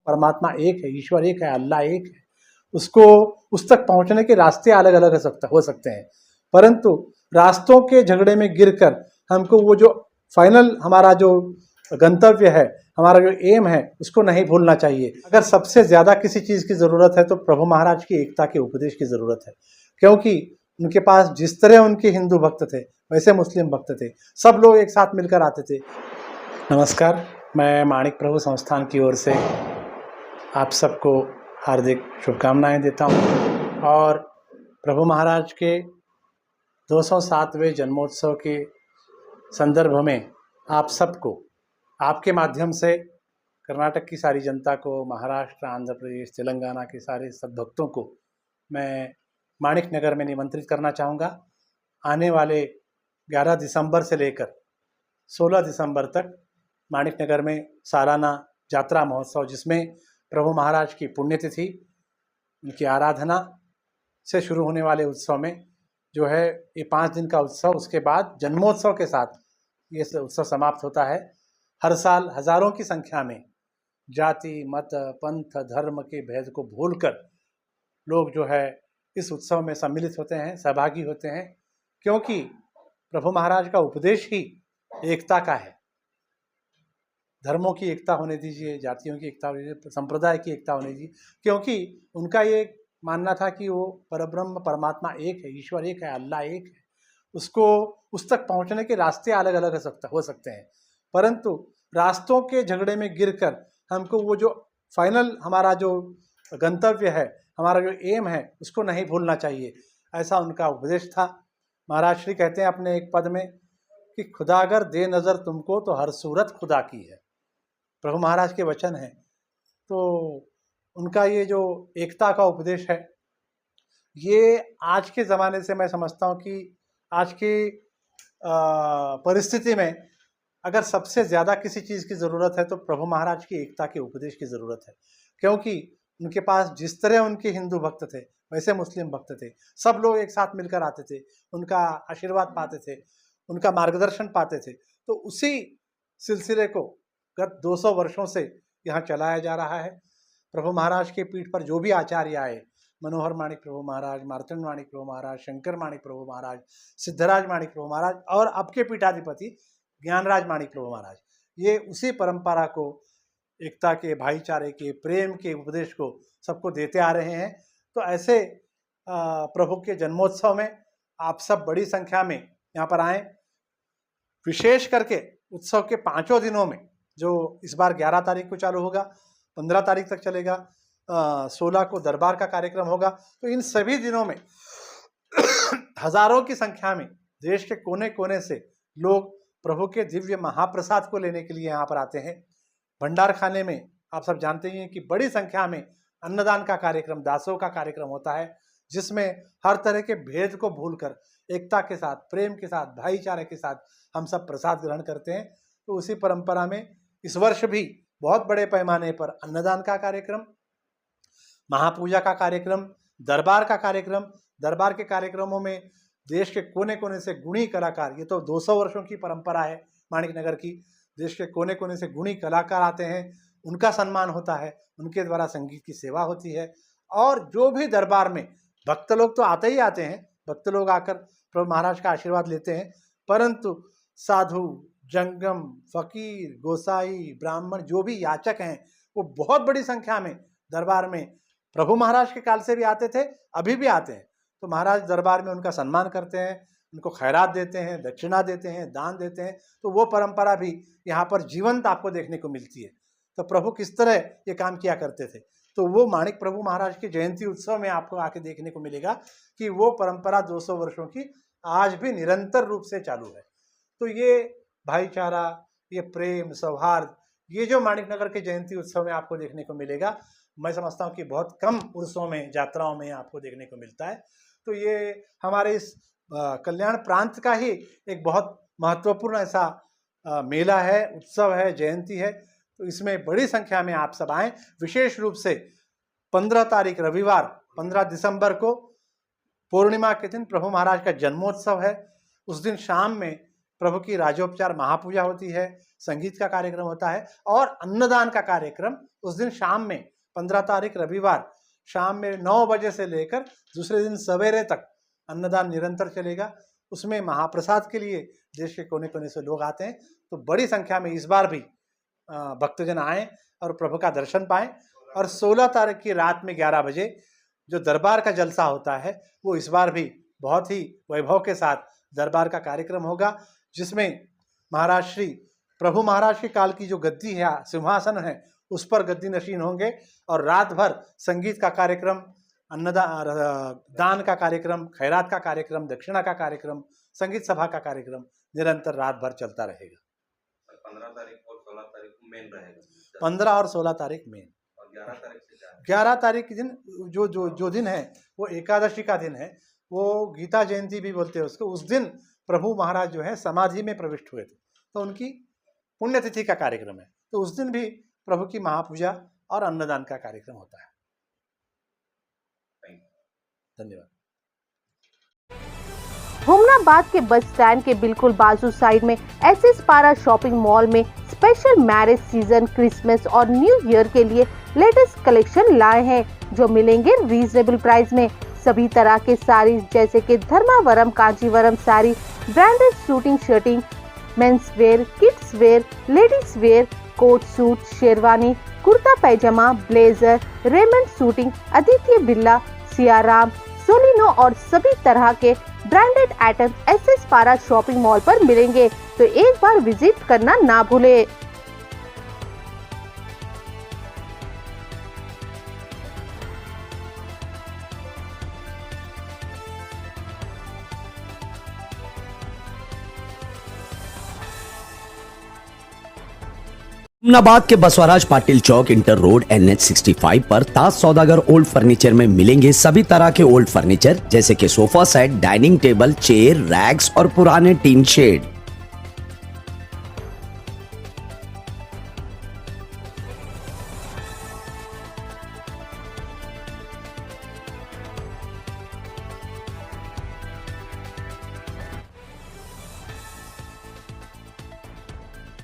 परमात्मा एक है, ईश्वर एक है, अल्लाह एक है। उसको उस तक पहुंचने के रास्ते अलग अलग हो सकते हैं, परंतु रास्तों के झगड़े में गिरकर हमको वो जो फाइनल हमारा जो गंतव्य है, हमारा जो एम है, उसको नहीं भूलना चाहिए। अगर सबसे ज़्यादा किसी चीज़ की ज़रूरत है तो प्रभु महाराज की एकता के उपदेश की ज़रूरत है, क्योंकि उनके पास जिस तरह उनके हिंदू भक्त थे वैसे मुस्लिम भक्त थे, सब लोग एक साथ मिलकर आते थे। नमस्कार, मैं माणिक प्रभु संस्थान की ओर से आप सबको हार्दिक शुभकामनाएं देता हूं और प्रभु महाराज के 207वें जन्मोत्सव के संदर्भ में आप सबको, आपके माध्यम से कर्नाटक की सारी जनता को, महाराष्ट्र, आंध्र प्रदेश, तेलंगाना के सारे सद्भक्तों को मैं माणिक नगर में निमंत्रित करना चाहूँगा। आने वाले 11 दिसंबर से लेकर 16 दिसंबर तक माणिक नगर में सालाना यात्रा महोत्सव, जिसमें प्रभु महाराज की पुण्यतिथि, उनकी आराधना से शुरू होने वाले उत्सव में जो है ये 5 दिन का उत्सव, उसके बाद जन्मोत्सव के साथ ये उत्सव समाप्त होता है। हर साल हजारों की संख्या में जाति, मत, पंथ, धर्म के भेद को भूलकर लोग जो है इस उत्सव में सम्मिलित होते हैं, सहभागी होते हैं, क्योंकि प्रभु महाराज का उपदेश ही एकता का है। धर्मों की एकता होने दीजिए, जातियों की एकता होने दीजिए, संप्रदाय की एकता होने दीजिए, क्योंकि उनका ये मानना था कि वो परब्रह्म परमात्मा एक है, ईश्वर एक है, अल्लाह एक है। उसको उस तक पहुंचने के रास्ते अलग अलग हो सकते हैं, परंतु रास्तों के झगड़े में गिरकर हमको वो जो फाइनल हमारा जो गंतव्य है, हमारा जो एम है, उसको नहीं भूलना चाहिए। ऐसा उनका उपदेश था। महाराज श्री कहते हैं अपने एक पद में कि खुदा अगर दे नज़र तुमको तो हर सूरत खुदा की है। प्रभु महाराज के वचन हैं। तो उनका ये जो एकता का उपदेश है, ये आज के ज़माने से मैं समझता हूँ कि आज की परिस्थिति में अगर सबसे ज़्यादा किसी चीज़ की ज़रूरत है तो प्रभु महाराज की एकता के उपदेश की ज़रूरत है, क्योंकि उनके पास जिस तरह उनके हिंदू भक्त थे वैसे मुस्लिम भक्त थे, सब लोग एक साथ मिलकर आते थे, उनका आशीर्वाद पाते थे, उनका मार्गदर्शन पाते थे। तो उसी सिलसिले को गत 200 वर्षों से यहाँ चलाया जा रहा है। प्रभु महाराज के पीठ पर जो भी आचार्य आए, मनोहर माणिक प्रभु महाराज, मार्तंड माणिक प्रभु महाराज, शंकर माणिक प्रभु महाराज, सिद्धराज माणिक प्रभु महाराज और अब के पीठाधिपति ज्ञानराज माणिक प्रभु महाराज, ये उसी परंपरा को, एकता के, भाईचारे के, प्रेम के उपदेश को सबको देते आ रहे हैं। तो ऐसे प्रभु के जन्मोत्सव में आप सब बड़ी संख्या में यहाँ पर आएँ। विशेष करके उत्सव के 5 दिनों में, जो इस बार 11 तारीख को चालू होगा, 15 तारीख तक चलेगा, 16 को दरबार का कार्यक्रम होगा, तो इन सभी दिनों में हजारों की संख्या में देश के कोने कोने से लोग प्रभु के दिव्य महाप्रसाद को लेने के लिए यहाँ पर आते हैं। भंडार खाने में आप सब जानते ही हैं कि बड़ी संख्या में अन्नदान का कार्यक्रम, दासों का कार्यक्रम होता है, जिसमें हर तरह के भेद को भूलकर एकता के साथ, प्रेम के साथ, भाईचारे के साथ हम सब प्रसाद ग्रहण करते हैं। तो उसी परंपरा में इस वर्ष भी बहुत बड़े पैमाने पर अन्नदान का कार्यक्रम, महापूजा का कार्यक्रम, दरबार का कार्यक्रम, दरबार के कार्यक्रमों में देश के कोने कोने से गुणी कलाकार, ये तो 200 वर्षों की परंपरा है माणिक नगर की, देश के कोने कोने से गुणी कलाकार आते हैं, उनका सम्मान होता है, उनके द्वारा संगीत की सेवा होती है। और जो भी दरबार में भक्त लोग तो आते ही आते हैं, भक्त लोग आकर प्रभु महाराज का आशीर्वाद लेते हैं, परंतु साधु, जंगम, फकीर, गोसाई, ब्राह्मण, जो भी याचक हैं, वो बहुत बड़ी संख्या में दरबार में प्रभु महाराज के काल से भी आते थे, अभी भी आते हैं। तो महाराज दरबार में उनका सम्मान करते हैं, उनको खैरात देते हैं, दक्षिणा देते हैं, दान देते हैं। तो वो परंपरा भी यहाँ पर जीवंत आपको देखने को मिलती है। तो प्रभु किस तरह ये काम किया करते थे, तो वो माणिक प्रभु महाराज के जयंती उत्सव में आपको आके देखने को मिलेगा कि वो परंपरा 200 वर्षों की आज भी निरंतर रूप से चालू है। तो ये भाईचारा, ये प्रेम, सौहार्द, ये जो माणिक नगर के जयंती उत्सव में आपको देखने को मिलेगा, मैं समझता हूँ कि बहुत कम उर्सों में, यात्राओं में आपको देखने को मिलता है। तो ये हमारे इस कल्याण प्रांत का ही एक बहुत महत्वपूर्ण ऐसा मेला है, उत्सव है, जयंती है। तो इसमें बड़ी संख्या में आप सब आएँ। विशेष रूप से 15 तारीख रविवार, 15 दिसंबर को पूर्णिमा के दिन प्रभु महाराज का जन्मोत्सव है। उस दिन शाम में प्रभु की राजोपचार महापूजा होती है, संगीत का कार्यक्रम होता है और अन्नदान का कार्यक्रम उस दिन शाम में 15 तारीख रविवार शाम में 9 बजे से लेकर दूसरे दिन सवेरे तक अन्नदान निरंतर चलेगा। उसमें महाप्रसाद के लिए देश के कोने कोने से लोग आते हैं। तो बड़ी संख्या में इस बार भी भक्तजन आएँ और प्रभु का दर्शन पाएं। और 16 तारीख की रात में 11 बजे जो दरबार का जलसा होता है वो इस बार भी बहुत ही वैभव के साथ दरबार का कार्यक्रम होगा, जिसमें महाराज श्री प्रभु महाराज के काल की जो गद्दी है, सिंहासन है, उस पर गद्दी नशीन होंगे और रात भर संगीत का कार्यक्रम, दान का कार्यक्रम, खैरात का कार्यक्रम, दक्षिणा का कार्यक्रम, संगीत सभा का कार्यक्रम निरंतर रात भर चलता रहेगा। 15 तारीख और 16 तारीख को मेन रहेगा। 15 और 16 तारीख मेन। और 11 तारीख से 11 तारीख के दिन जो दिन है वो एकादशी का दिन है, वो गीता जयंती भी बोलते हैं उसको। उस दिन प्रभु महाराज जो है समाधि में प्रविष्ट हुए थे, तो उनकी पुण्यतिथि का कार्यक्रम है। तो उस दिन भी प्रभु की महापूजा और अन्नदान का कार्यक्रम होता है। धन्यवाद। हुमनाबाद के बस स्टैंड के बिल्कुल बाजू साइड में एसएस पारा शॉपिंग मॉल में स्पेशल मैरिज सीजन, क्रिसमस और न्यू ईयर के लिए लेटेस्ट कलेक्शन लाए हैं, जो मिलेंगे रीजनेबल प्राइस में। सभी तरह के साड़ी जैसे कि Dharmavaram, Kanchivaram sari, branded suiting shirting, men's wear, kids wear, ladies wear, coat suit, sherwani, kurta pajama, blazer, Raymond suiting, Aditya Birla, Siyaram, सोलिनो और सभी तरह के ब्रांडेड आइटम एसएस पारा शॉपिंग मॉल पर मिलेंगे। तो एक बार विजिट करना ना भूले। हुमनाबाद के बसवराज पाटिल चौक, इंटर रोड, NH 65 पर ताज सौदागर ओल्ड फर्नीचर में मिलेंगे सभी तरह के ओल्ड फर्नीचर जैसे कि sofa set, dining table, chair, racks और पुराने टीन शेड।